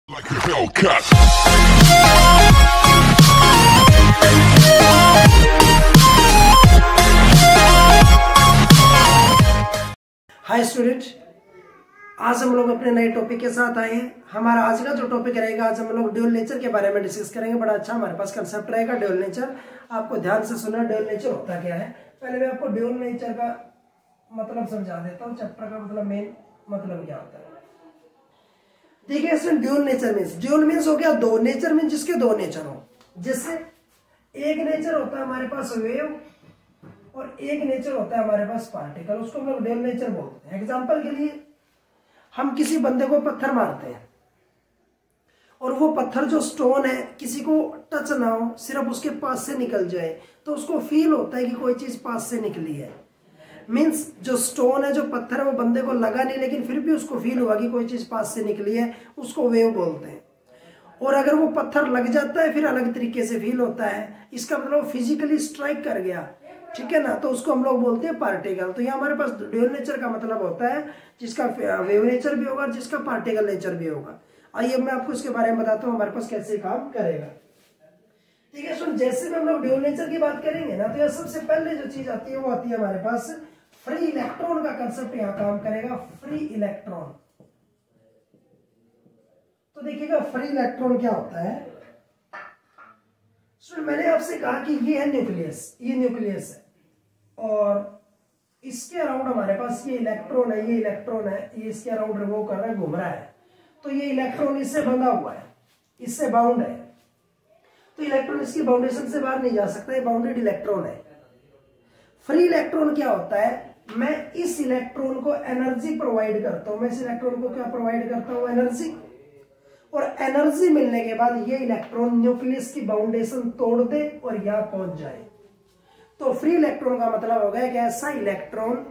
Like a Hellcat. Hi student, आज हम लोग अपने नए टॉपिक के साथ आए हैं। हमारा आज का जो टॉपिक रहेगा, आज हम लोग ड्यूल नेचर के बारे में डिस्कस करेंगे। बड़ा अच्छा हमारे पास कंसेप्ट रहेगा ड्यूल नेचर। आपको ध्यान से सुनना, ड्यूल नेचर होता क्या है। पहले मैं आपको ड्यूल नेचर का मतलब समझा देता हूँ। चैप्टर का मतलब मेन मतलब क्या होता है। देखिए इसमें ड्यूल मीन्स हो गया दो। नेचर मीन्स जिसके दो नेचर हो। जैसे एक नेचर होता है हमारे पास वेव और एक नेचर होता है हमारे पास पार्टिकल, उसको हम लोग ड्यूल नेचर बोलते हैं। एग्जांपल के लिए हम किसी बंदे को पत्थर मारते हैं और वो पत्थर जो स्टोन है किसी को टच ना हो, सिर्फ उसके पास से निकल जाए, तो उसको फील होता है कि कोई चीज पास से निकली है। मीन्स जो स्टोन है, जो पत्थर है, वो बंदे को लगा नहीं लेकिन फिर भी उसको फील हुआ कि कोई चीज पास से निकली है, उसको वेव बोलते हैं। और अगर वो पत्थर लग जाता है फिर अलग तरीके से फील होता है। इसका मतलब फिजिकली स्ट्राइक कर गया, ठीक है ना, तो उसको हम लोग बोलते हैं पार्टिकल। तो ये हमारे पास ड्यूल नेचर का मतलब होता है जिसका वेव नेचर भी होगा, जिसका पार्टिकल नेचर भी होगा। आइए मैं आपको इसके बारे में बताता हूँ हमारे पास कैसे काम करेगा। ठीक है सुन, जैसे भी हम लोग ड्यूल नेचर की बात करेंगे ना, तो यह सबसे पहले जो चीज आती है वो आती है हमारे पास फ्री इलेक्ट्रॉन का कंसेप्ट यहाँ काम करेगा। फ्री इलेक्ट्रॉन, तो देखिएगा फ्री इलेक्ट्रॉन क्या होता है। सुन, मैंने आपसे कहा कि ये है न्यूक्लियस, ये न्यूक्लियस है और इसके अराउंड हमारे पास ये इलेक्ट्रॉन है, ये इलेक्ट्रॉन है, ये इसके अराउंड रिवॉल्व कर रहा है, घूम रहा है। तो ये इलेक्ट्रॉन इससे बंधा हुआ है, इससे बाउंड है। तो इलेक्ट्रॉन इसकी बाउंडेशन से बाहर नहीं जा सकता, ये बाउंडेड इलेक्ट्रॉन है। फ्री इलेक्ट्रॉन क्या होता है, मैं इस इलेक्ट्रॉन को एनर्जी प्रोवाइड करता हूं। मैं इस इलेक्ट्रॉन को क्या प्रोवाइड करता हूं, एनर्जी। और एनर्जी मिलने के बाद ये इलेक्ट्रॉन न्यूक्लियस की बाउंडेशन तोड़ दे और यहां पहुंच जाए। तो फ्री इलेक्ट्रॉन का मतलब हो गया कि ऐसा इलेक्ट्रॉन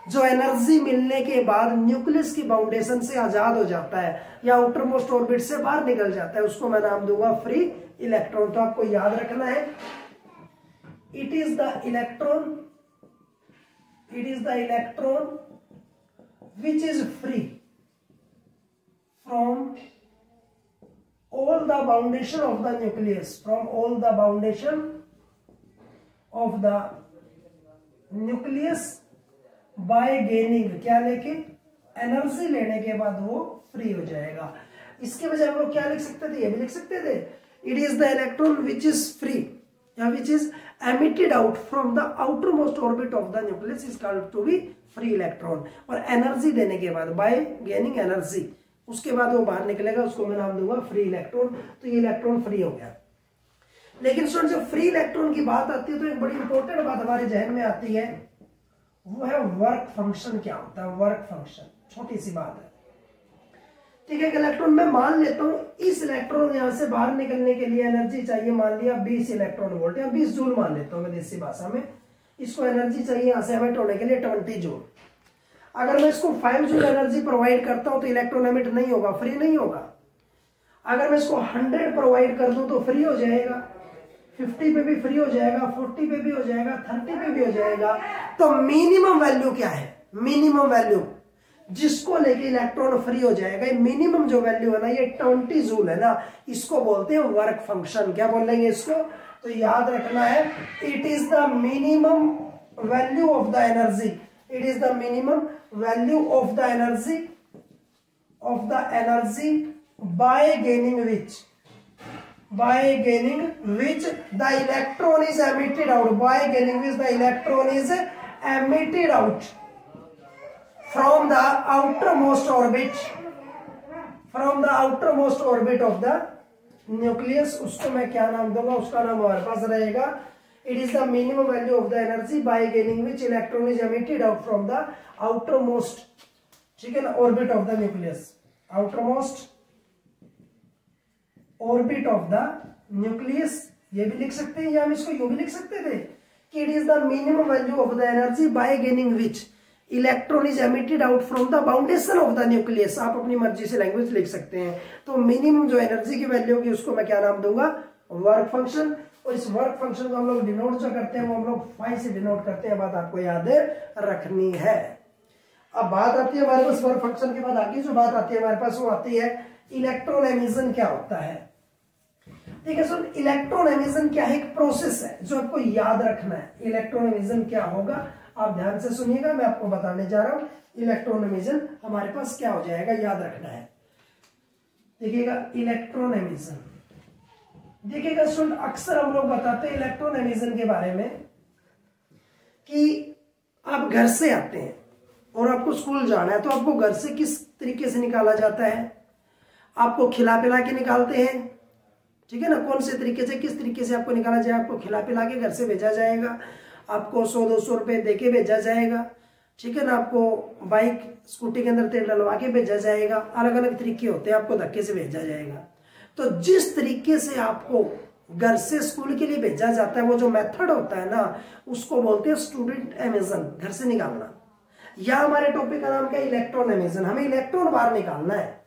जो एनर्जी मिलने के बाद न्यूक्लियस की बाउंडेशन से आजाद हो जाता है या आउटर मोस्ट ऑर्बिट से बाहर निकल जाता है, उसको मैं नाम दूंगा फ्री इलेक्ट्रॉन। तो आपको याद रखना है, it is the electron which is free from all the foundation of the nucleus, by gaining, क्या लेके, एनर्जी लेने के बाद वो फ्री हो जाएगा। इसके बजाय हम लोग क्या लिख सकते थे, ये भी लिख सकते थे, it is the electron which is free या which is emitted out from the outermost orbit of the nucleus is called to be free electron। और एनर्जी देने के बाद by gaining energy, उसके बाद वो बाहर निकलेगा, उसको मैं नाम दूंगा फ्री इलेक्ट्रॉन। तो ये इलेक्ट्रॉन फ्री हो गया। लेकिन सुन, जब फ्री इलेक्ट्रॉन की बात आती है तो एक बड़ी इंपॉर्टेंट बात हमारे जहन में आती है, वो है वर्क फंक्शन। क्या होता है वर्क फंक्शन? छोटी सी बात है, ठीक है। इलेक्ट्रॉन मैं मान लेता हूं, इस इलेक्ट्रॉन यहां से बाहर निकलने के लिए एनर्जी चाहिए, मान लिया 20 इलेक्ट्रॉन वोल्ट या 20 जूल मान लेता हूं मैं देसी भाषा में। इसको एनर्जी चाहिए यहां से एमिट होने के लिए 20 जूल। अगर मैं इसको 5 जूल एनर्जी प्रोवाइड करता हूं तो इलेक्ट्रॉन एमिट नहीं होगा, फ्री नहीं होगा। अगर मैं इसको 100 प्रोवाइड कर दूं तो फ्री हो जाएगा, 50 पे भी फ्री हो जाएगा, 40 पे भी हो जाएगा, 30 पे भी हो जाएगा। तो मिनिमम वैल्यू क्या है, मिनिमम वैल्यू जिसको लेके इलेक्ट्रॉन फ्री हो जाएगा, मिनिमम जो वैल्यू है ना, ये 20 जूल है ना, इसको बोलते हैं वर्क फंक्शन। क्या बोलेंगे इसको? तो याद रखना है, it is the minimum value of the energy, it is the minimum value of the energy by gaining which the electron is emitted out, bye gaining which the electron is emitted out from the outermost orbit of the nucleus। उसको मैं क्या नाम दूंगा, उसका नाम हमारे पास रहेगा, it is the minimum value of the energy by gaining which electron is emitted out from the outermost, ठीक है ना, orbit of the nucleus, outermost orbit of the nucleus। ये भी लिख सकते हैं या हम इसको यूं भी लिख सकते थे कि it is the minimum value of the energy by gaining which electron is emitted out from the boundation of the nucleus. आप अपनी मर्जी से लैंग्वेज लिख सकते हैं। तो मिनिमम जो एनर्जी की वैल्यू होगी उसको मैं क्या नाम दूंगा, वर्क फंक्शन। और इस वर्क फंक्शन को हम लोग डिनोट जो करते हैं वो हम लोग फाई से डिनोट करते हैं। बात आपको याद रखनी है। अब बात आती है हमारे पास वर्क फंक्शन के बाद आगे जो बात आती है हमारे पास वो आती है इलेक्ट्रॉन एमिशन क्या होता है। ठीक है सर, इलेक्ट्रॉन एमिशन क्या है, एक प्रोसेस है जो आपको याद रखना है। इलेक्ट्रॉन एमिशन क्या होगा, आप ध्यान से सुनिएगा, मैं आपको बताने जा रहा हूं। इलेक्ट्रॉन एमिशन हमारे पास क्या हो जाएगा, याद रखना है। देखिएगा इलेक्ट्रॉन एमिशन, देखिएगा स्टूडेंट, अक्सर हम लोग बताते हैं इलेक्ट्रॉन एमिशन के बारे में कि आप घर से आते हैं और आपको स्कूल जाना है, तो आपको घर से किस तरीके से निकाला जाता है, आपको खिला पिला के निकालते हैं। ठीक है ना, कौन से तरीके से, किस तरीके से आपको निकाला जाए, आपको खिला पिला के घर से भेजा जाएगा, आपको 100-200 रुपए दे के भेजा जाएगा। ठीक है ना, आपको बाइक स्कूटी के अंदर तेल डलवा के भेजा जाएगा, अलग अलग तरीके होते हैं, आपको धक्के से भेजा जाएगा। तो जिस तरीके से आपको घर से स्कूल के लिए भेजा जाता है, वो जो मेथड होता है ना, उसको बोलते हैं स्टूडेंट एमिशन, घर से निकालना। या हमारे टॉपिक का नाम क्या है, इलेक्ट्रॉन एमिशन। हमें इलेक्ट्रॉन बाहर निकालना है।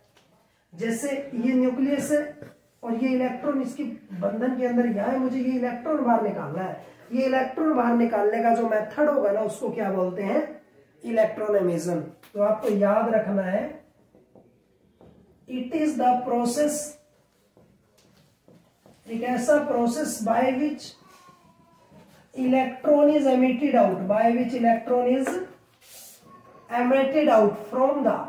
जैसे ये न्यूक्लियस है और ये इलेक्ट्रॉन इसकी बंधन के अंदर यहाँ है, मुझे ये इलेक्ट्रॉन बाहर निकालना है। ये इलेक्ट्रॉन बाहर निकालने का जो मेथड होगा ना, उसको क्या बोलते हैं, इलेक्ट्रॉन एमिशन। तो आपको याद रखना है, इट इज द प्रोसेस, एक ऐसा process by which electron is emitted out, bye which electron is emitted out from the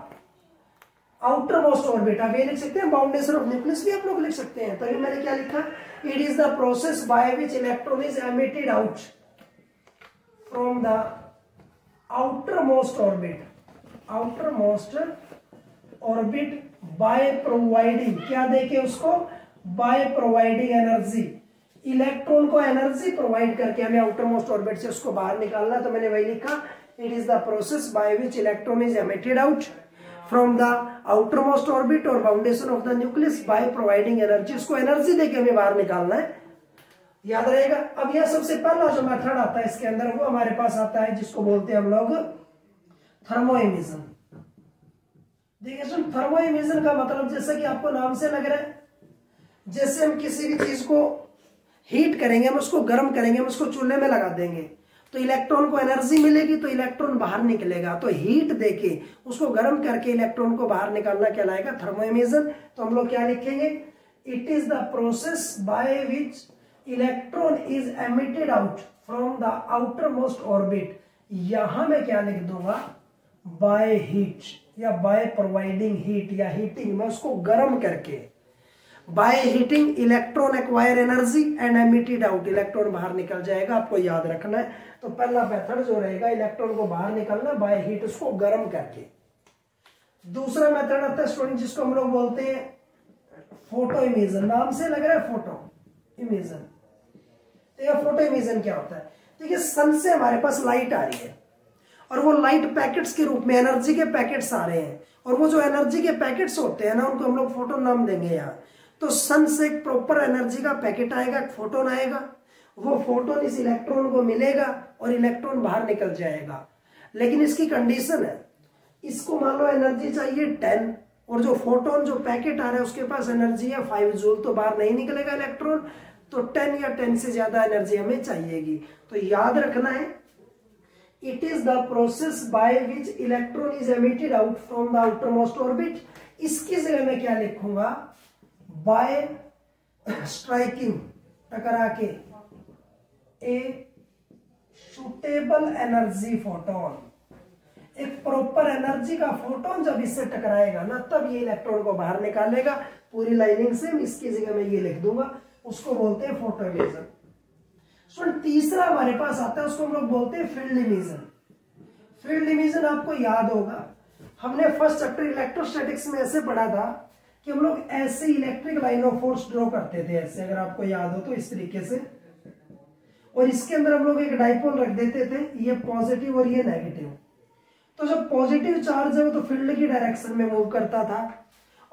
outer most orbit. आप ये लिख सकते हैं, बाउंडेशन ऑफ न्यूक्लियस भी आप लोग लिख सकते हैं। तो ये मैंने क्या लिखा, it is the process by which electron is emitted out from the outer most orbit, outer most orbit by providing, क्या देके उसको, बाय प्रोवाइडिंग एनर्जी। इलेक्ट्रॉन को एनर्जी प्रोवाइड करके हमें आउटर मोस्ट ऑर्बिट से उसको बाहर निकालना। तो मैंने वही लिखा, it is the process by which electron is emitted out from the outer most orbit और boundation of the nucleus by providing energy. उसको एनर्जी देके हमें बाहर निकालना है, याद रहेगा। अब यह सबसे पहला जो मेथड आता है इसके अंदर, वो हमारे पास आता है जिसको बोलते हैं हम लोग थर्मो इमिशन। देखिए सुन, थर्मो इमिशन का मतलब जैसा कि आपको नाम से लग रहा है, जैसे हम किसी भी चीज को हीट करेंगे, हम उसको गर्म करेंगे, हम उसको चूल्हे में लगा देंगे, तो इलेक्ट्रॉन को एनर्जी मिलेगी, तो इलेक्ट्रॉन बाहर निकलेगा। तो हीट देके उसको गर्म करके इलेक्ट्रॉन को बाहर निकालना कहलाएगा थर्मो इमिशन। तो हम लोग क्या लिखेंगे, it is the process by which electron is emitted out from the outer most orbit. यहां मैं क्या लिख दूंगा, बाय हीट या बाय प्रोवाइडिंग हीट या हीटिंग, मैं उसको गर्म करके, by heating electron acquire energy and emitted out, electron बाहर निकल जाएगा। आपको याद रखना है। तो पहला मेथड जो रहेगा, इलेक्ट्रॉन को बाहर निकालना बाय हीट, उसको गर्म करके। दूसरा मेथड आता है स्टूडेंट जिसको हम लोग बोलते हैं फोटो इमिशन। नाम से लग रहा है फोटो इमिशन। तो यह फोटो इमिशन क्या होता है, देखिए सन से हमारे पास लाइट आ रही है और वो लाइट पैकेट्स के रूप में एनर्जी के पैकेट्स आ रहे हैं, और वो जो एनर्जी के पैकेट्स होते हैं ना, उनको हम लोग फोटोन नाम देंगे यहाँ। तो सन से एक प्रॉपर एनर्जी का पैकेट आएगा, एक फोटोन आएगा, वो फोटोन इस इलेक्ट्रॉन को मिलेगा और इलेक्ट्रॉन बाहर निकल जाएगा। लेकिन इसकी कंडीशन है, इसको मान लो एनर्जी चाहिए 10, और जो फोटोन जो पैकेट आ रहा है उसके पास एनर्जी है 5 जूल, तो बाहर नहीं निकलेगा इलेक्ट्रॉन। तो 10 या 10 से ज्यादा एनर्जी हमें चाहिएगी। तो याद रखना है, it is the process by which electron is emitted out from the outer most orbit. इसकी जगह मैं क्या लिखूंगा, बाय स्ट्राइकिंग, टकरा के, ए सुटेबल एनर्जी फोटोन, एक प्रॉपर एनर्जी का फोटोन जब इससे टकराएगा ना, तब ये इलेक्ट्रॉन को बाहर निकालेगा पूरी लाइनिंग से। इसकी जगह मैं ये लिख दूंगा, उसको बोलते हैं फोटो इमिशन। सो तीसरा हमारे पास आता है, उसको हम लोग बोलते हैं फील्ड इमिशन। फील्ड इमिशन आपको याद होगा, हमने फर्स्ट चैप्टर इलेक्ट्रोस्टैटिक्स में ऐसे पढ़ा था कि हम लोग ऐसे electric line of force draw करते थे, ऐसे, अगर आपको याद हो तो, इस तरीके से, और इसके अंदर हम लोग एक डाइपोल रख देते थे, ये पॉजिटिव और ये नेगेटिव। तो जब पॉजिटिव चार्ज है वो तो फील्ड की डायरेक्शन में मूव करता था,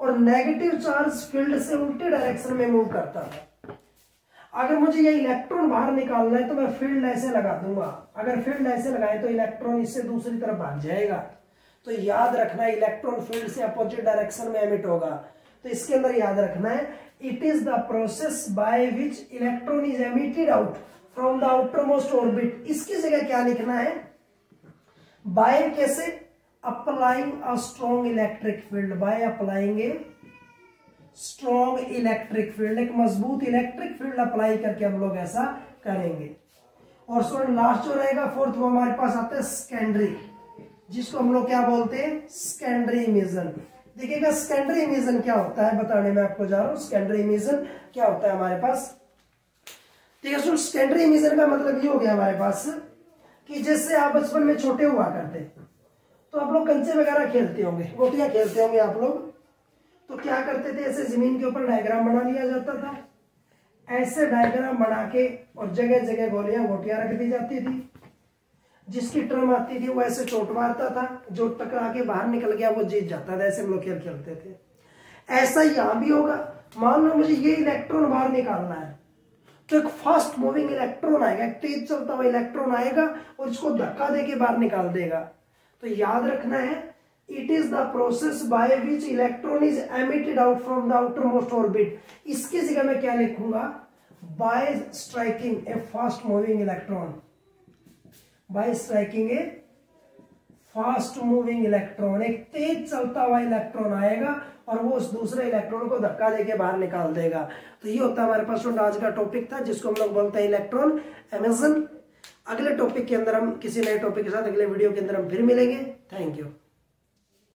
और नेगेटिव चार्ज फील्ड से उल्टी डायरेक्शन में मूव करता था। अगर मुझे ये इलेक्ट्रॉन बाहर निकालना है तो मैं फील्ड ऐसे लगा दूंगा, अगर फील्ड ऐसे लगाए तो इलेक्ट्रॉन इससे दूसरी तरफ भाग जाएगा। तो याद रखना है, इलेक्ट्रॉन फील्ड से अपोजिट डायरेक्शन में एमिट होगा। तो इसके अंदर याद रखना है, it is the process by which electron is emitted out from the outer most orbit. इसकी जगह क्या लिखना है, बाय कैसे, applying a strong electric field, by applying a strong electric field, एक मजबूत इलेक्ट्रिक फील्ड अप्लाई करके हम लोग ऐसा करेंगे। और स्टूडेंट लास्ट जो रहेगा फोर्थ, वो हमारे पास आता है सेकेंडरी, जिसको हम लोग क्या बोलते हैं, सेकेंडरी इमिशन। देखिएगा सेकेंडरी इमिशन क्या होता है बताने में आपको जा रहा हूं। सेकेंडरी इमिशन क्या होता है हमारे पास, ठीक है। सेकेंडरी इमिशन का मतलब ये हो गया हमारे पास कि जैसे आप बचपन में छोटे हुआ करते तो आप लोग कंचे वगैरह खेलते होंगे, गोटियां खेलते होंगे आप लोग, तो क्या करते थे, ऐसे जमीन के ऊपर डायग्राम बना लिया जाता था, ऐसे डायग्राम बना के और जगह जगह गोटियां रख दी जाती थी। जिसकी टर्म आती थी वो ऐसे चोट मारता था, जो टकरा के बाहर निकल गया वो जीत जाता था। ऐसे हम लोग खेल खेलते थे। ऐसा यहां भी होगा। मान लो मुझे ये इलेक्ट्रॉन बाहर निकालना है, तो एक फास्ट मूविंग इलेक्ट्रॉन आएगा, एक तेज चलता हुआ इलेक्ट्रॉन आएगा और इसको धक्का देके बाहर निकाल देगा। तो याद रखना है, it is the process by which electron is emitted out from the outer most orbit. इसकी जगह मैं क्या लिखूंगा, बाय स्ट्राइकिंग ए fast moving electron, bye striking ए फास्ट मूविंग इलेक्ट्रॉन, एक तेज चलता हुआ इलेक्ट्रॉन आएगा और वो उस दूसरे इलेक्ट्रॉन को धक्का देके बाहर निकाल देगा। तो ये होता है हमारे पास आज का टॉपिक था, जिसको हम लोग बोलते हैं इलेक्ट्रॉन एमिशन। अगले टॉपिक के अंदर हम किसी नए टॉपिक के साथ अगले वीडियो के अंदर हम फिर मिलेंगे। Thank you.